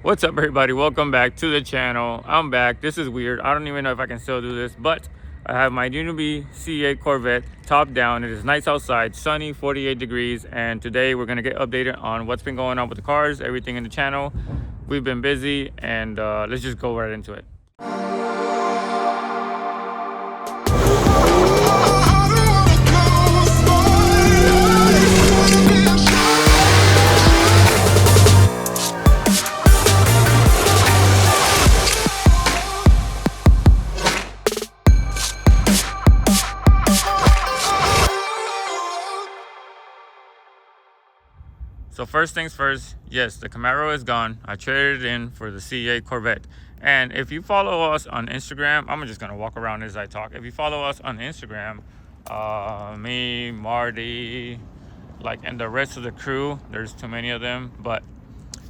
What's up, everybody? Welcome back to the channel. I'm back. This is weird. I don't even know if I can still do this, but I have my newbie C8 Corvette top down. It is nice outside, sunny, 48 degrees, and today we're gonna get updated on what's been going on with the cars, everything in the channel. We've been busy, and let's just go right into it. So first things first, yes, the Camaro is gone. I traded it in for the C8 Corvette. And if you follow us on Instagram, I'm just gonna walk around as I talk. If you follow us on Instagram, me, Marty, and the rest of the crew, there's too many of them, but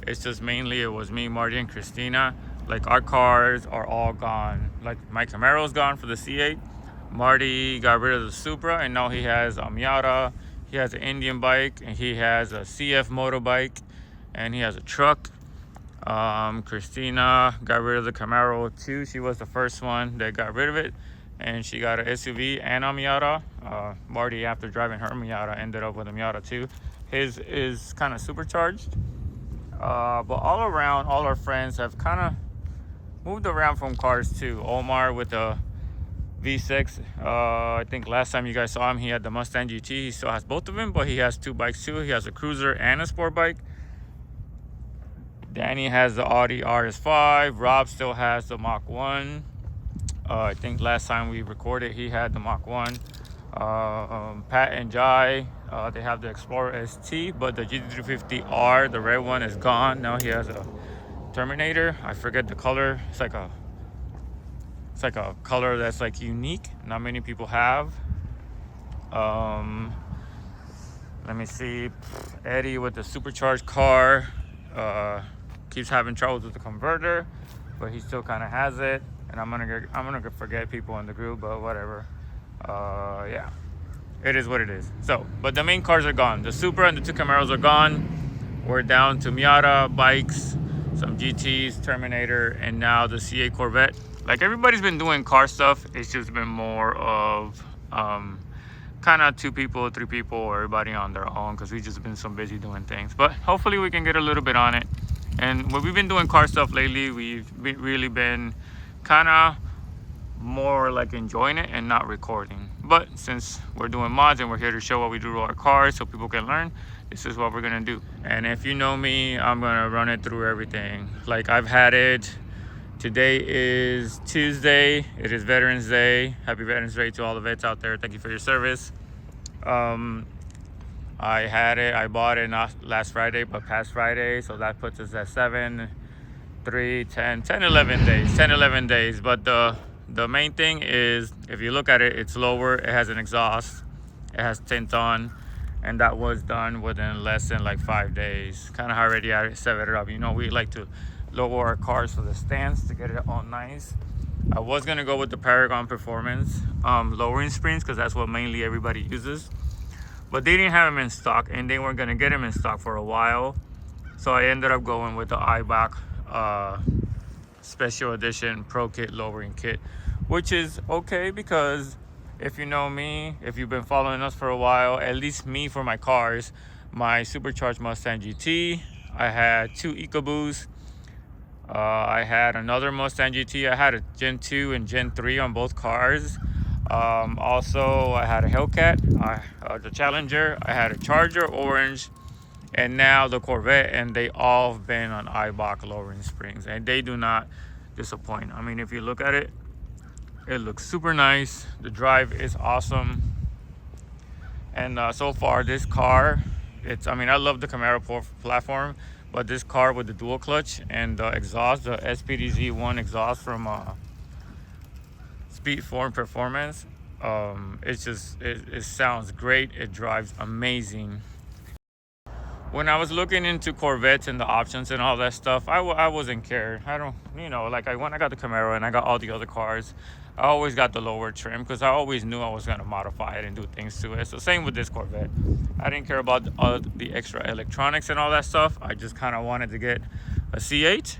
it's just mainly it was me, Marty, and Christina. Like, our cars are all gone. Like, my Camaro's gone for the C8. Marty got rid of the Supra, and now he has a Miata. He has an Indian bike, and he has a CF motorbike, and he has a truck. Christina got rid of the Camaro too. She was the first one that got rid of it, and she got an SUV and a Miata. Marty, after driving her Miata, ended up with a Miata too. His is kind of supercharged. But all around, all our friends have kind of moved around from cars too. Omar with the V6, I think last time you guys saw him, he had the Mustang GT. He still has both of them, but he has two bikes too. He has a cruiser and a sport bike. Danny has the Audi RS5. Rob still has the Mach 1. I think last time we recorded, he had the Mach 1. Pat and Jai, they have the Explorer ST, but the GT350R, the red one, is gone. Now he has a Terminator. I forget the color. It's like a color that's like unique, not many people have. Let me see. Eddie with the supercharged car keeps having troubles with the converter, but he still kind of has it. And I'm gonna forget people in the group, but whatever. Yeah, it is what it is. So, but the main cars are gone. The Supra and the two Camaros are gone. We're down to Miata bikes, some GTs, Terminator, and now the C8 Corvette. Like, everybody's been doing car stuff. It's just been more of kind of 2 people, 3 people, or everybody on their own, because we've just been so busy doing things. But hopefully we can get a little bit on it. And when we've been doing car stuff lately, we've really been kind of more like enjoying it and not recording. But since we're doing mods and we're here to show what we do to our cars so people can learn, this is what we're gonna do. And if you know me, I'm gonna run it through everything. Like, I've had it. Today is Tuesday. It is Veterans Day. Happy Veterans Day to all the vets out there. Thank you for your service. I had it. I bought it not last Friday, but past Friday. So that puts us at 7, 3, 10, 11 days. 10, 11 days. But the main thing is, if you look at it, it's lower. It has an exhaust. It has tint on. And that was done within less than like 5 days. Kind of already set it up. You know, we like to lower our cars for the stance to get it all nice. I was gonna go with the Paragon Performance lowering springs, because that's what mainly everybody uses, but they didn't have them in stock, and they weren't gonna get them in stock for a while. So I ended up going with the IBAC Special Edition Pro Kit lowering kit, which is okay, because if you know me, if you've been following us for a while, at least me, for my cars, my supercharged Mustang GT, I had 2 EcoBoosts. I had another Mustang GT. I had a Gen 2 and Gen 3 on both cars. Also, I had a Hellcat, the Challenger. I had a Charger Orange, and now the Corvette, and they all have been on IBAC lowering springs, and they do not disappoint. I mean, if you look at it, it looks super nice. The drive is awesome. And so far, this car, I mean, I love the Camaro platform, but this car with the dual clutch and the exhaust, the SPDZ1 exhaust from Speed Form Performance, it sounds great. It drives amazing. When I was looking into Corvettes and the options and all that stuff, I wasn't cared. I don't, when I got the Camaro and I got all the other cars, I always got the lower trim because I always knew I was going to modify it and do things to it. So same with this Corvette. I didn't care about all the extra electronics and all that stuff. I just kind of wanted to get a C8.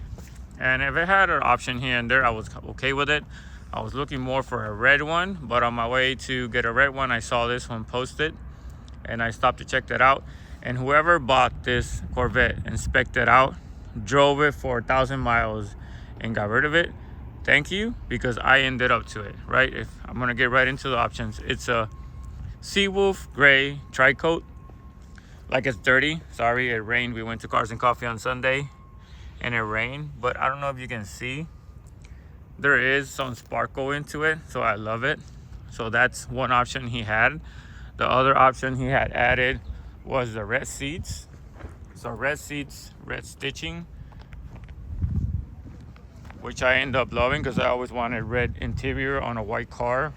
And if it had an option here and there, I was okay with it. I was looking more for a red one, but on my way to get a red one, I saw this one posted and I stopped to check that out. And whoever bought this Corvette and spec'd it out, drove it for 1,000 miles and got rid of it, thank you, because I ended up to it, right? If I'm gonna get right into the options, it's a Seawolf Gray Tri-Coat. Like, it's dirty, sorry, it rained. We went to Cars and Coffee on Sunday and it rained, but I don't know if you can see, there is some sparkle into it, so I love it. So that's one option he had. The other option he had added was the red seats. So red seats, red stitching, which I end up loving because I always wanted red interior on a white car.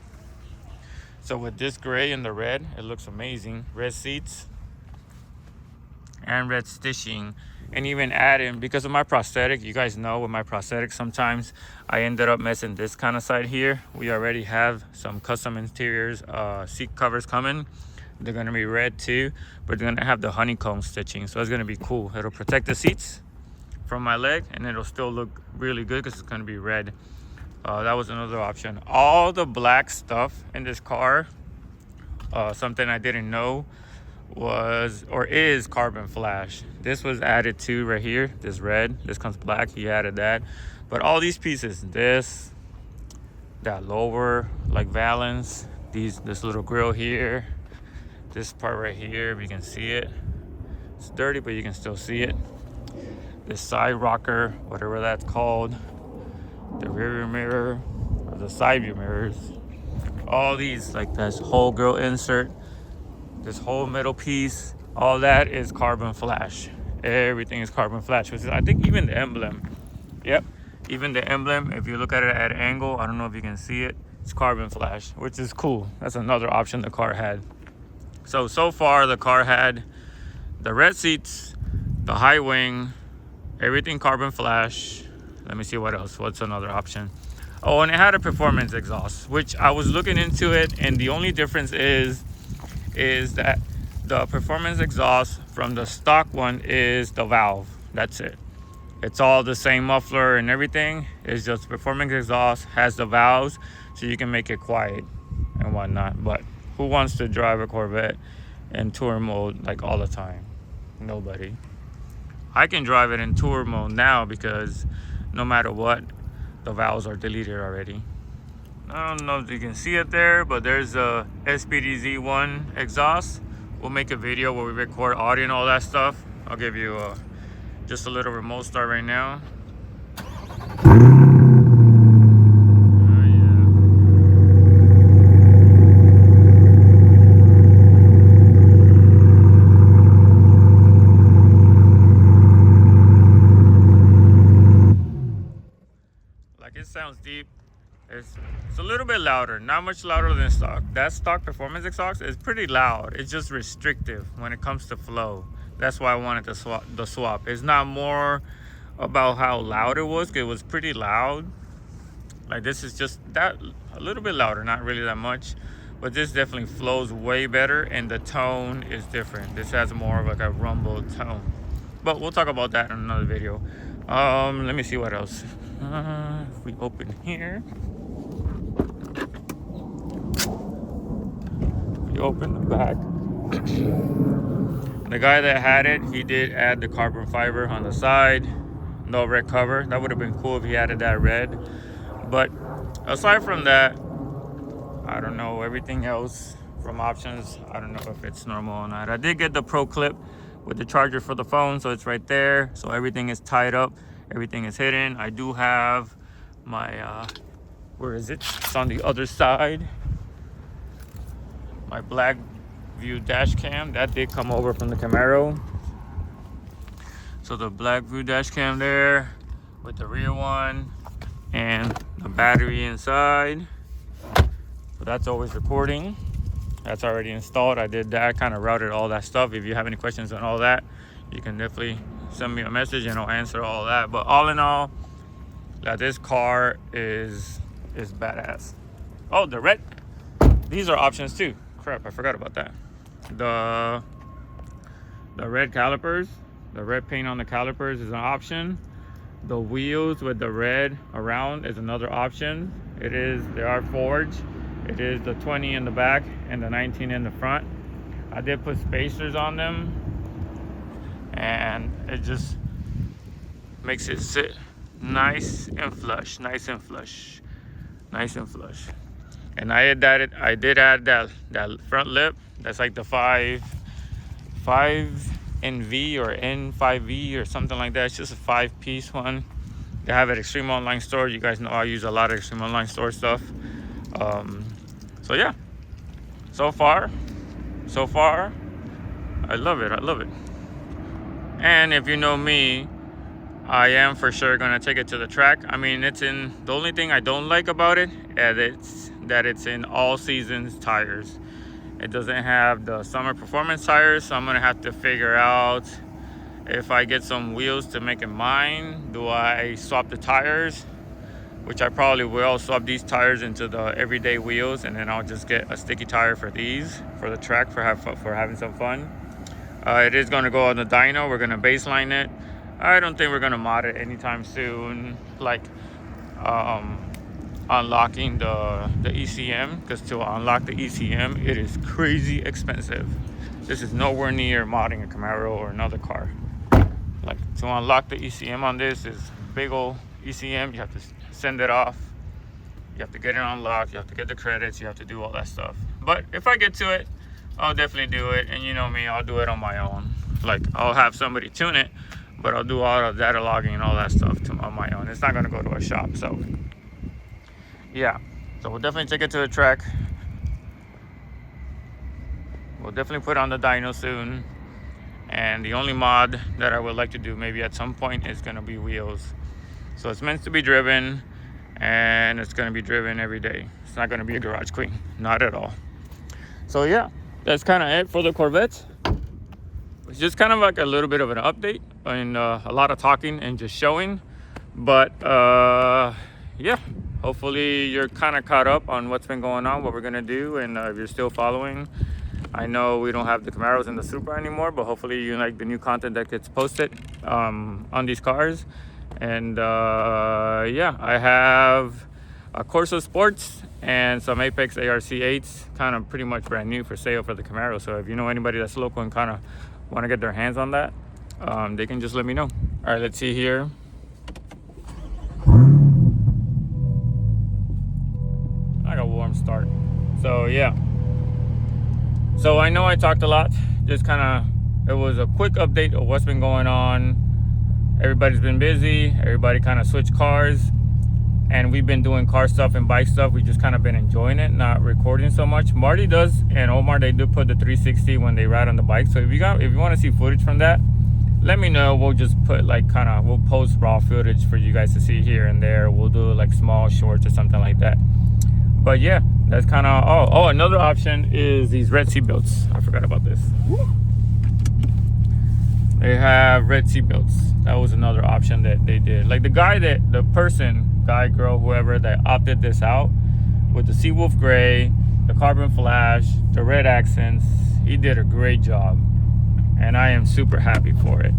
So with this gray and the red, it looks amazing. Red seats and red stitching. And even adding, because of my prosthetic, you guys know with my prosthetic, sometimes I ended up messing this kind of side here. We already have some custom interiors, seat covers coming. They're gonna be red too, but they're gonna have the honeycomb stitching. So it's gonna be cool. It'll protect the seats from my leg and it'll still look really good because it's gonna be red. That was another option. All the black stuff in this car, something I didn't know was or is carbon flash. This was added to right here, this red, this comes black, he added that. But all these pieces, this, that lower like valance, this little grill here, this part right here, if you can see it, it's dirty but you can still see it. This side rocker, whatever that's called, the rear view mirror or the side view mirrors, all these, like this whole grill insert, this whole middle piece, all that is carbon flash. Everything is carbon flash, which is, I think, even the emblem. Yep, even the emblem, if you look at it at an angle, I don't know if you can see it, it's carbon flash, which is cool. That's another option the car had. So far the car had the red seats, the high wing, everything carbon flash. Let me see what else, what's another option. Oh, and it had a performance exhaust, which I was looking into it, and the only difference is that the performance exhaust from the stock one is the valve. That's it. It's all the same muffler and everything. It's just performance exhaust has the valves so you can make it quiet and whatnot. But who wants to drive a Corvette in tour mode like all the time? Nobody. I can drive it in tour mode now because no matter what, the valves are deleted already. I don't know if you can see it there, but there's a SPD-Z1 exhaust. We'll make a video where we record audio and all that stuff. I'll give you just a little remote start right now. Like, it sounds deep. It's a little bit louder, not much louder than stock. That stock performance exhaust is pretty loud. It's just restrictive when it comes to flow. That's why I wanted to swap. It's not more about how loud it was pretty loud. Like, this is just that a little bit louder, not really that much, but this definitely flows way better and the tone is different. This has more of like a rumble tone, but we'll talk about that in another video. Let me see what else. If we open here, you open the back. The guy that had it, he did add the carbon fiber on the side, no red cover. That would have been cool if he added that red. But aside from that, I don't know, everything else from options, I don't know if it's normal or not. I did get the Pro Clip with the charger for the phone, so it's right there. So everything is tied up, everything is hidden. I do have my, where is it? It's on the other side. My black view dash cam, that did come over from the Camaro. So the black view dash cam there with the rear one and the battery inside. So that's always recording. That's already installed. I did that, kind of routed all that stuff. If you have any questions on all that, you can definitely send me a message and I'll answer all that. But all in all, that this car is badass. Oh, the red, these are options too. Crap, I forgot about that. The red calipers, the red paint on the calipers is an option. The wheels with the red around is another option. They are forged. It is the 20 in the back and the 19 in the front. I did put spacers on them, and it just makes it sit nice and flush, nice and flush, nice and flush. And I did add that front lip. That's like the 5NV or N5V or something like that. It's just a 5-piece one. They have at Extreme Online Store. You guys know I use a lot of Extreme Online Store stuff. So yeah, so far, I love it. And if you know me, I am for sure gonna take it to the track. I mean, the only thing I don't like about it is that it's in all seasons tires. It doesn't have the summer performance tires, so I'm gonna have to figure out if I get some wheels to make it mine. Do I swap the tires? Which I probably will swap these tires into the everyday wheels, and then I'll just get a sticky tire for these for the track for having some fun. It is gonna go on the dyno. We're gonna baseline it. I don't think we're gonna mod it anytime soon, like unlocking the ECM, because to unlock the ECM, it is crazy expensive. This is nowhere near modding a Camaro or another car. Like, to unlock the ECM on this is big old ECM. You have to send it off, you have to get it unlocked, you have to get the credits, you have to do all that stuff. But if I get to it, I'll definitely do it. And you know me, I'll do it on my own. Like, I'll have somebody tune it, but I'll do all the data logging and all that stuff on my own. It's not gonna go to a shop. So yeah, so we'll definitely take it to the track. We'll definitely put on the dyno soon. And the only mod that I would like to do maybe at some point is gonna be wheels. So it's meant to be driven, and it's gonna be driven every day. It's not gonna be a garage queen, not at all. So yeah, that's kind of it for the Corvette. It's just kind of like a little bit of an update and a lot of talking and just showing. But yeah, hopefully you're kind of caught up on what's been going on, what we're gonna do, and if you're still following. I know we don't have the Camaros and the Supra anymore, but hopefully you like the new content that gets posted on these cars. And yeah, I have a Corsa Sports and some Apex ARC8s, kind of pretty much brand new for sale for the Camaro. So if you know anybody that's local and kind of want to get their hands on that, they can just let me know. All right, let's see here. I got a warm start. So yeah. So I know I talked a lot, just kind of, it was a quick update of what's been going on. Everybody's been busy, everybody kind of switched cars, and we've been doing car stuff and bike stuff. We've just kind of been enjoying it, not recording so much. Marty does, and Omar, they do put the 360 when they ride on the bike. So if you want to see footage from that, let me know. We'll just put we'll post raw footage for you guys to see here and there. We'll do like small shorts or something like that. But yeah, that's kind of, oh, another option is these red seat belts. I forgot about this. They have red seat belts. That was another option that they did. Like guy, girl, whoever that opted this out with the Seawolf gray, the carbon flash, the red accents, he did a great job. And I am super happy for it.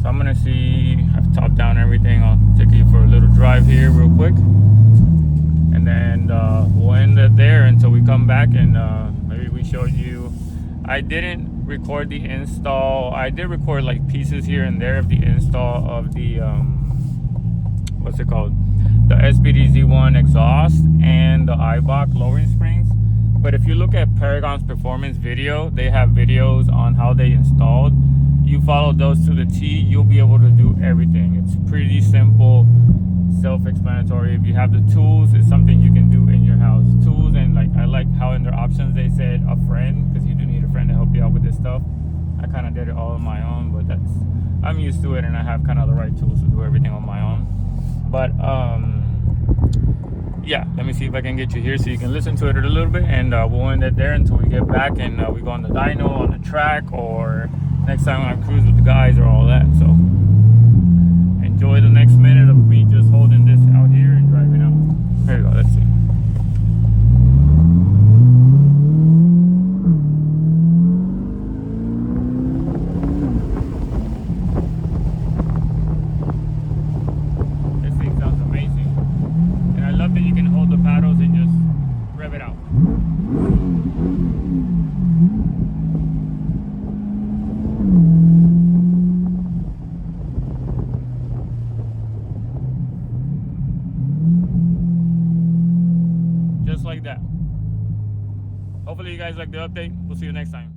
So I'm gonna see, I've topped down everything. I'll take you for a little drive here real quick. And then we'll end it there until we come back, and maybe we showed you. I didn't record the install. I did record like pieces here and there of the install of the what's it called, the SPD Z1 exhaust and the Eibach lowering springs. But if you look at Paragon's performance video, they have videos on how they installed. You follow those to the T, you'll be able to do everything. It's pretty simple, self-explanatory. If you have the tools, it's something you can do in your house. Tools, and I like how in their options they said a friend, because you do need a friend to help you out with this stuff. I kind of did it all on my own, but I'm used to it, and I have kind of the right tools to do everything on my own. But yeah, let me see if I can get you here so you can listen to it a little bit, and we'll end it there until we get back and we go on the dyno, on the track, or next time I cruise with the guys or all that. So enjoy the next minute of me just holding this out here and driving out. There you go, let's see. just like that. Hopefully you guys like the update. We'll see you next time.